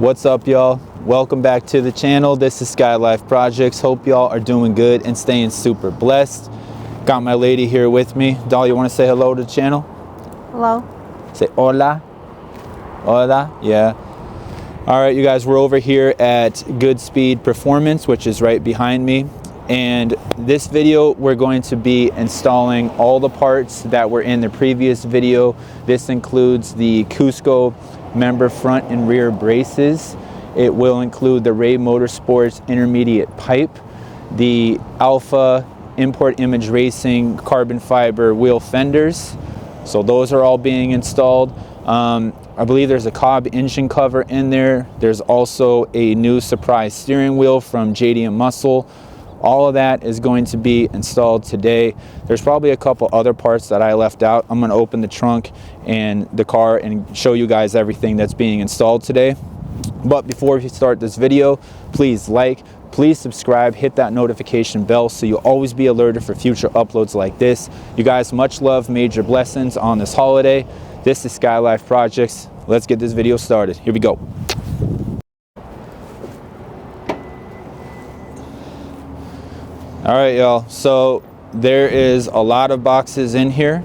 What's up, y'all? Welcome back to the channel. This is Skylyfe Projects. Hope y'all are doing good and staying super blessed. Got my lady here with me. Doll, you want to say hello to the channel? Hello. Say hola. Hola. Yeah. All right, you guys, we're over here at Good Speed Performance, which is right behind me. And this video, we're going to be installing all the parts that were in the previous video. This includes the Cusco member front and rear braces. It will include the Ray Motorsports intermediate pipe, the Alpha Import Image Racing carbon fiber wheel fenders. So those are all being installed. I believe there's a Cobb engine cover in there. There's also a new surprise steering wheel from JD Muscle. All of that is going to be installed today. There's probably a couple other parts that I left out. I'm going to open the trunk and the car and show you guys everything that's being installed today. But before we start this video, please like, please subscribe, hit that notification bell so you'll always be alerted for future uploads like this. You guys, much love, major blessings on this holiday. This is Skylyfe Projects. Let's get this video started. Here we go. All right, y'all, so there is a lot of boxes in here.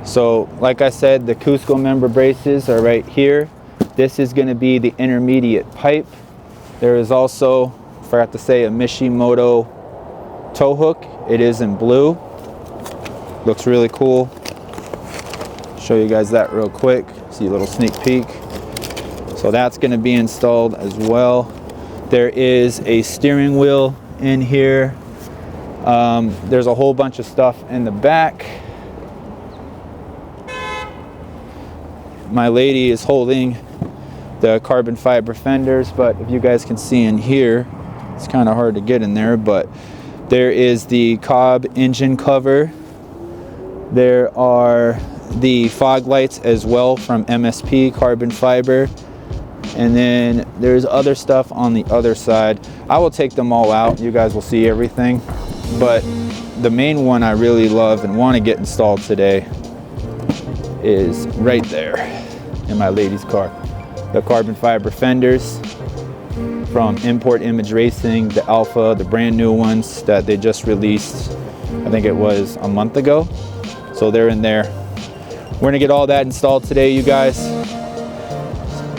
So like I said, the Cusco member braces are right here. This is going to be the intermediate pipe. There is also, forgot to say, a Mishimoto tow hook. It is in blue. Looks really cool. Show you guys that real quick. See a little sneak peek. So that's going to be installed as well. There is a steering wheel in here. There's a whole bunch of stuff in the back. My lady is holding the carbon fiber fenders, but if you guys can see in here, it's kind of hard to get in there, but there is the Cobb engine cover. There are the fog lights as well from MSP carbon fiber. And then there's other stuff on the other side. I will take them all out. You guys will see everything. But the main one I really love and want to get installed today is right there in my lady's car. The carbon fiber fenders from Import Image Racing, the Alpha, the brand new ones that they just released. I think it was a month ago. So they're in there. We're gonna get all that installed today, you guys.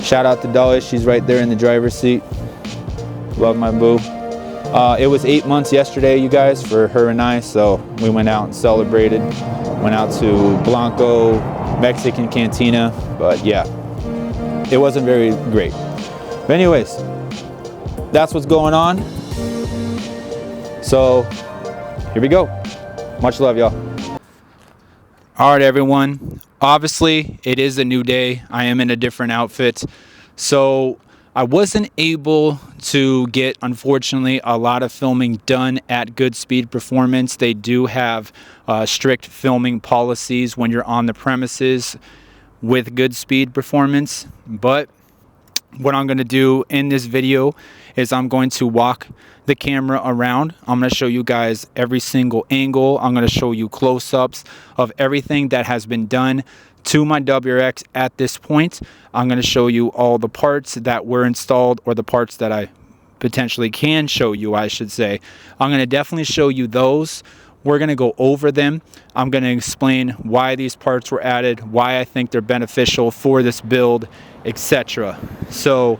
Shout out to Dolly, she's right there in the driver's seat. Love my boo. It was 8 months yesterday, you guys, for her and I, so we went out and celebrated. Went out to Blanco Mexican Cantina, but yeah, it wasn't very great. But anyways, that's what's going on. So here we go. Much love, y'all. All right, everyone. Obviously, it is a new day. I am in a different outfit. So I wasn't able to get, unfortunately, a lot of filming done at Good Speed Performance. They do have strict filming policies when you're on the premises with Good Speed Performance. But what I'm going to do in this video is I'm going to walk the camera around. I'm going to show you guys every single angle. I'm going to show you close-ups of everything that has been done to my WRX at this point. I'm going to show you all the parts that were installed, or the parts that I potentially can show you, I should say. I'm going to definitely show you those. We're going to go over them. I'm going to explain why these parts were added, why I think they're beneficial for this build, etc. So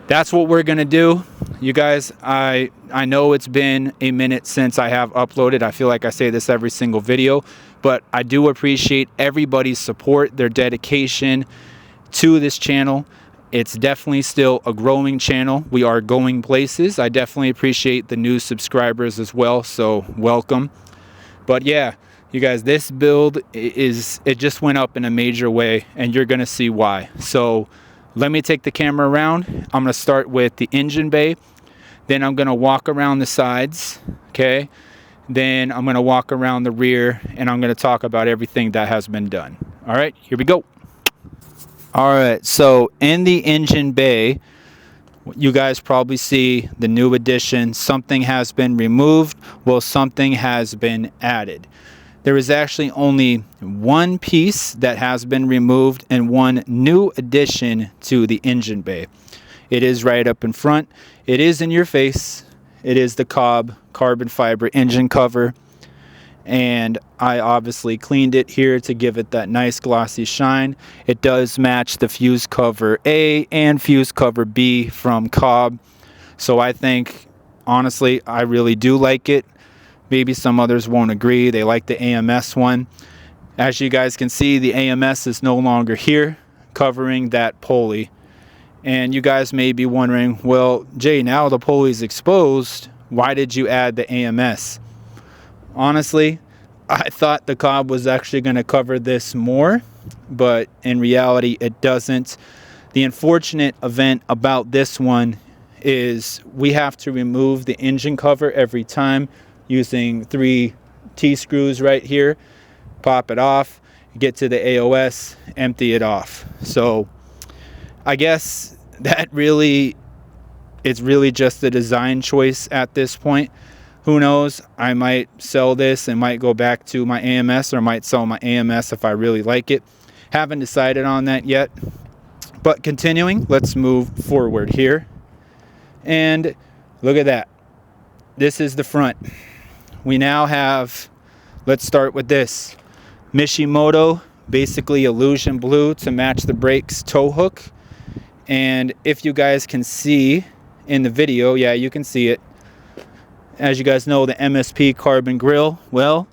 that's what we're going to do. You guys, I know it's been a minute since I have uploaded. I feel like I say this every single video, but I do appreciate everybody's support, their dedication to this channel. It's definitely still a growing channel. We are going places. I definitely appreciate the new subscribers as well, so welcome. But yeah, you guys, this build it just went up in a major way, and you're gonna see why. So let me take the camera around. I'm gonna start with the engine bay, then I'm gonna walk around the sides, okay? Then I'm gonna walk around the rear, and I'm gonna talk about everything that has been done. All right, here we go. All right, so in the engine bay, you guys probably see the new addition. Something has been removed, well, something has been added. there is actually only one piece that has been removed and one new addition to the engine bay. It is right up in front. It is in your face. It is the Cobb carbon fiber engine cover. And I obviously cleaned it here to give it that nice glossy shine. It does match the fuse cover A and fuse cover B from Cobb. So I think, honestly, I really do like it. Maybe some others won't agree. They like the AMS one. As you guys can see, the AMS is no longer here, covering that pulley. And you guys may be wondering, well, Jay, now the pulley's exposed. Why did you add the AMS? Honestly, I thought the Cobb was actually going to cover this more, but in reality, it doesn't. The unfortunate event about this one is we have to remove the engine cover every time using 3 T-screws right here. Pop it off, get to the AOS, empty it off. So I guess that it's really just a design choice at this point. Who knows? I might sell this and might go back to my AMS, or might sell my AMS if I really like it. Haven't decided on that yet. But continuing, let's move forward here. And look at that. This is the front. We now have, let's start with this. Mishimoto, basically illusion blue to match the brakes tow hook. And if you guys can see in the video, yeah, you can see it. As you guys know, the MSP carbon grille. Well,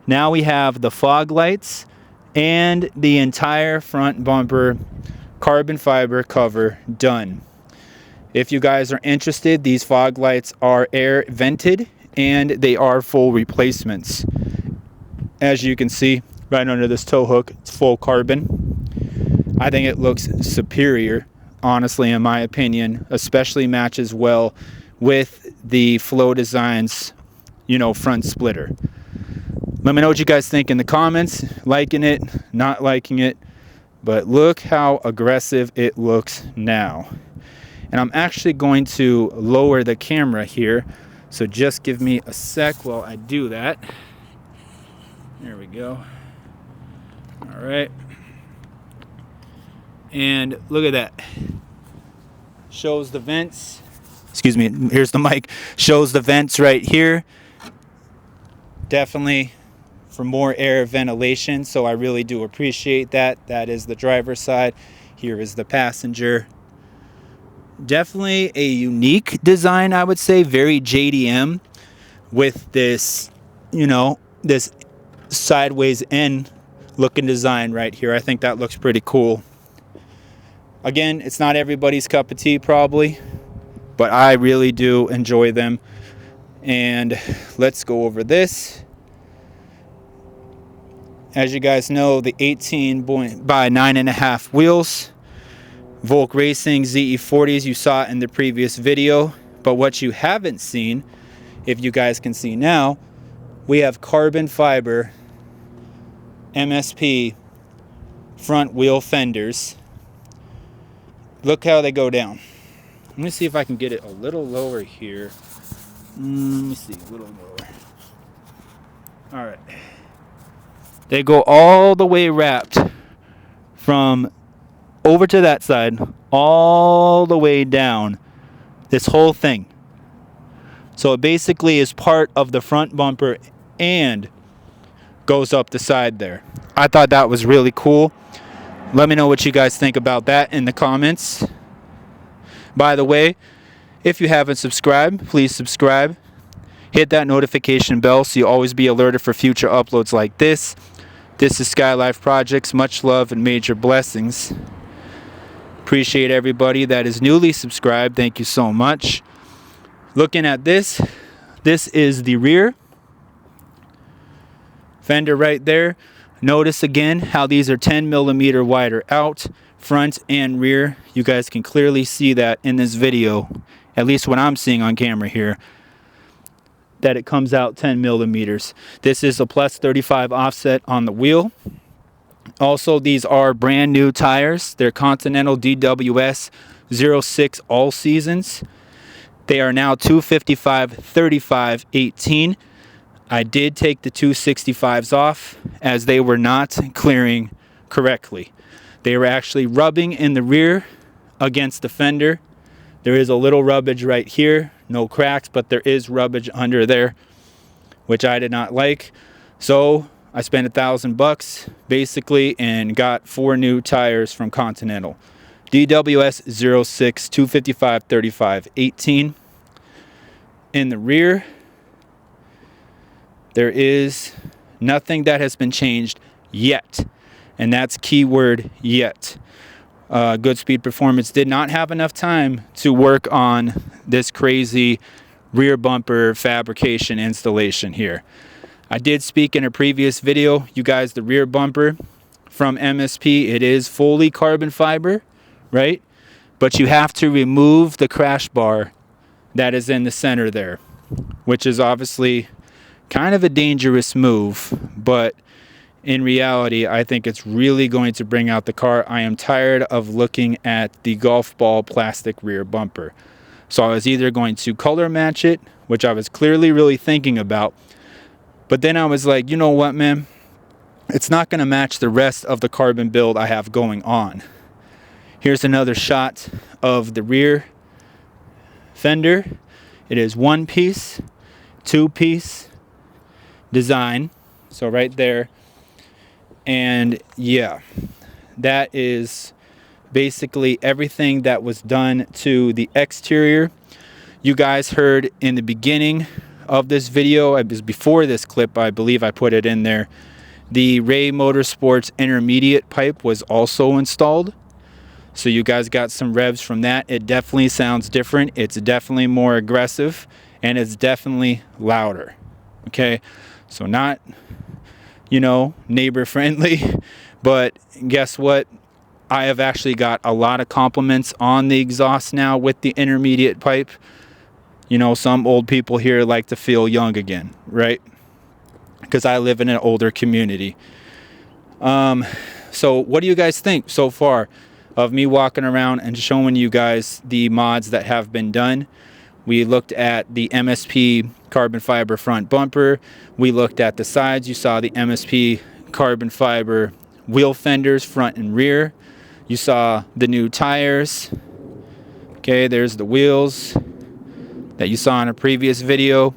now we have the fog lights and the entire front bumper carbon fiber cover done. If you guys are interested, these fog lights are air vented and they are full replacements. As you can see right under this tow hook, it's full carbon. I think it looks superior, honestly, in my opinion. Especially matches well with the Flow Designs, front splitter. Let me know what you guys think in the comments. Liking it, not liking it. But look how aggressive it looks now. And I'm actually going to lower the camera here. So just give me a sec while I do that. There we go. All right. And look at that. Shows the vents. Excuse me, here's the mic. Shows the vents right here. Definitely for more air ventilation, so I really do appreciate that. That is the driver's side. Here is the passenger. Definitely a unique design, I would say. Very JDM with this, this sideways end looking design right here. I think that looks pretty cool. Again, it's not everybody's cup of tea probably, but I really do enjoy them. And let's go over this. As you guys know, the 18 by 9.5 wheels. Volk Racing ZE40s, you saw in the previous video. But what you haven't seen, if you guys can see now, we have carbon fiber MSP front wheel fenders. Look how they go down. Let me see if I can get it a little lower here. Let me see, a little lower. All right. They go all the way wrapped from over to that side, all the way down this whole thing. So it basically is part of the front bumper and goes up the side there. I thought that was really cool. Let me know what you guys think about that in the comments. By the way, if you haven't subscribed, please subscribe. Hit that notification bell so you'll always be alerted for future uploads like this. This is Skylyfe Projects. Much love and major blessings. Appreciate everybody that is newly subscribed. Thank you so much. Looking at this is the rear fender right there. Notice again how these are 10 millimeter wider out, front and rear. You guys can clearly see that in this video, at least what I'm seeing on camera here, that it comes out 10 millimeters. This is a plus 35 offset on the wheel. Also, these are brand new tires. They're Continental DWS 06 All Seasons. They are now 255/35/18. I did take the 265s off as they were not clearing correctly. They were actually rubbing in the rear against the fender. There is a little rubbage right here, no cracks, but there is rubbage under there, which I did not like. So I spent $1,000 basically and got 4 new tires from Continental. DWS 06 255 35 18. In the rear, there is nothing that has been changed yet, and that's keyword yet. Goodspeed Performance did not have enough time to work on this crazy rear bumper fabrication installation here. I did speak in a previous video, you guys, the rear bumper from MSP, it is fully carbon fiber, right? But you have to remove the crash bar that is in the center there, which is obviously kind of a dangerous move, but in reality, I think it's really going to bring out the car. I am tired of looking at the golf ball plastic rear bumper. So I was either going to color match it, which I was clearly really thinking about, but then I was like, you know what, man? It's not going to match the rest of the carbon build I have going on. Here's another shot of the rear fender. It is 1-piece, 2-piece design. So right there. And yeah, that is basically everything that was done to the exterior. You guys heard in the beginning of this video, it was before this clip, I believe I put it in there, the Ray Motorsports intermediate pipe was also installed. So you guys got some revs from that. It definitely sounds different. It's definitely more aggressive, and it's definitely louder. Okay, so not, you know, neighbor friendly, but guess what? I have actually got a lot of compliments on the exhaust now with the intermediate pipe. You know, some old people here like to feel young again, right? Because I live in an older community. So what do you guys think so far of me walking around and showing you guys the mods that have been done? We looked at the MSP carbon fiber front bumper. We looked at the sides. You saw the MSP carbon fiber wheel fenders, front and rear. You saw the new tires. Okay, there's the wheels that you saw in a previous video.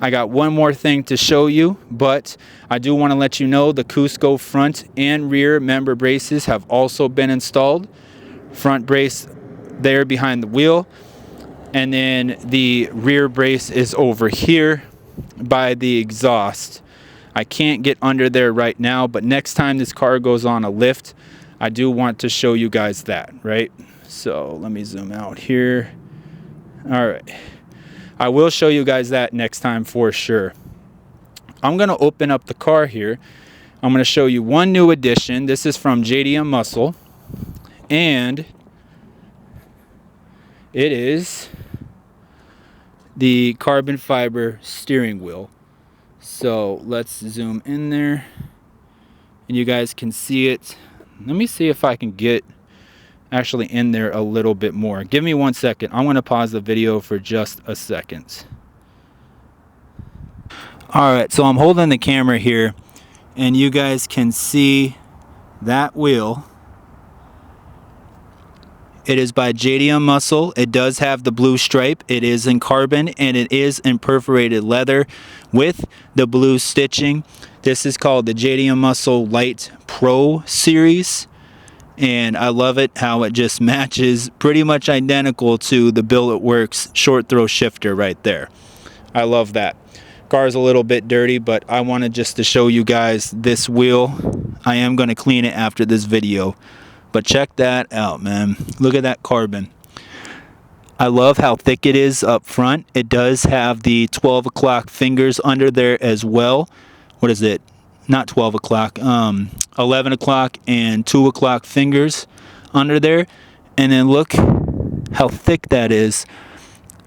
I got one more thing to show you, but I do want to let you know the Cusco front and rear member braces have also been installed. Front brace there behind the wheel, and then the rear brace is over here by the exhaust. I can't get under there right now, but next time this car goes on a lift, I do want to show you guys that, right? So let me zoom out here. All right. I will show you guys that next time for sure. I'm going to open up the car here. I'm going to show you one new addition. This is from JDM Muscle, and it is the carbon fiber steering wheel. So let's zoom in there and you guys can see it. Let me see if I can get actually in there a little bit more. Give me 1 second. I'm going to pause the video for just a second. Alright, so I'm holding the camera here and you guys can see that wheel. It is by JDM Muscle. It does have the blue stripe. It is in carbon and it is in perforated leather with the blue stitching. This is called the JDM Muscle Light Pro series. And I love it how it just matches pretty much identical to the Billet Works short throw shifter right there. I love that. Car's a little bit dirty, but I wanted just to show you guys this wheel. I am going to clean it after this video, but check that out, man. Look at that carbon. I love how thick it is up front. It does have the 12 o'clock fingers under there as well. What is it? Not 12 o'clock, 11 o'clock and 2 o'clock fingers under there. And then look how thick that is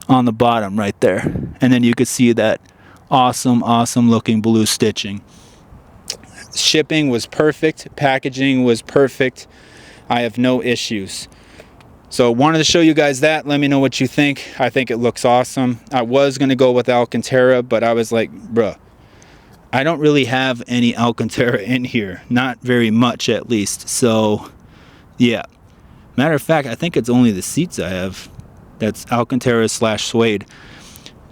on the bottom right there. And then you can see that awesome looking blue stitching. Shipping was perfect. Packaging was perfect. I have no issues. So wanted to show you guys that. Let me know what you think. I think it looks awesome. I was going to go with Alcantara, but I was like, bruh, I don't really have any Alcantara in here, not very much at least. So yeah, matter of fact, I think it's only the seats I have that's Alcantara / suede.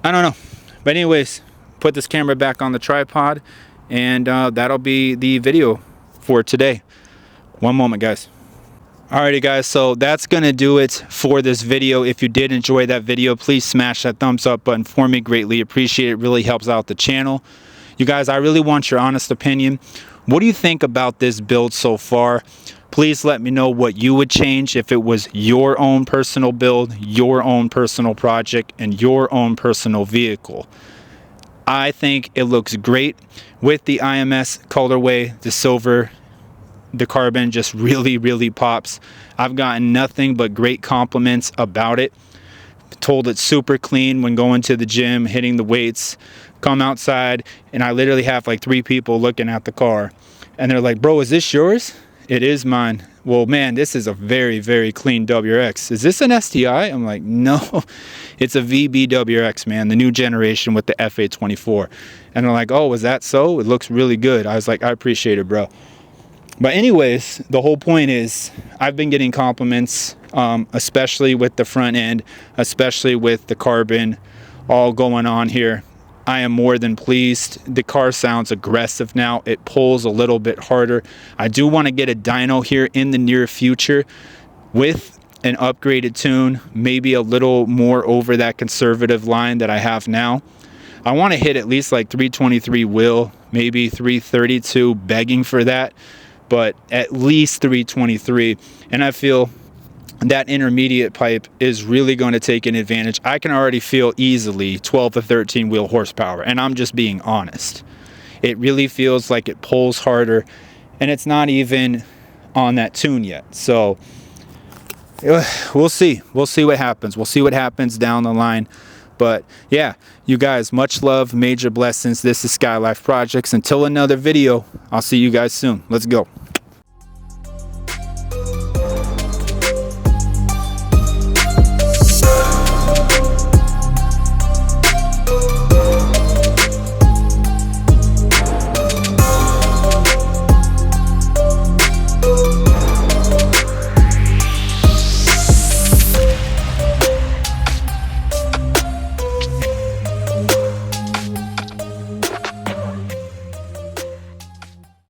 I don't know, but anyways, put this camera back on the tripod, and that'll be the video for today. One moment, guys. Alrighty guys, so that's gonna do it for this video. If you did enjoy that video, please smash that thumbs up button for me. Greatly appreciate it. Really helps out the channel. You guys, I really want your honest opinion. What do you think about this build so far? Please let me know what you would change if it was your own personal build, your own personal project, and your own personal vehicle. I think it looks great with the IMS colorway. The silver, the carbon just really pops. I've gotten nothing but great compliments about it. Told it's super clean when going to the gym, hitting the weights. Come outside and I literally have like 3 people looking at the car and they're like, bro, is this yours? It is mine. Well, man, this is a very clean WRX. Is this an STI? I'm like, no, it's a VB WRX, man, the new generation with the FA24. And they're like, oh, was that so? It looks really good. I was like, I appreciate it, bro. But anyways, the whole point is I've been getting compliments, especially with the front end, especially with the carbon all going on here. I am more than pleased. The car sounds aggressive now. It pulls a little bit harder. I do want to get a dyno here in the near future with an upgraded tune, maybe a little more over that conservative line that I have now. I want to hit at least like 323 wheel, maybe 332, begging for that, but at least 323. And I feel that intermediate pipe is really going to take an advantage. I can already feel easily 12 to 13 wheel horsepower, and I'm just being honest. It really feels like it pulls harder, and it's not even on that tune yet. So we'll see. We'll see what happens. We'll see what happens down the line. But yeah, you guys, much love, major blessings. This is Skylyfe Projects. Until another video, I'll see you guys soon. Let's go.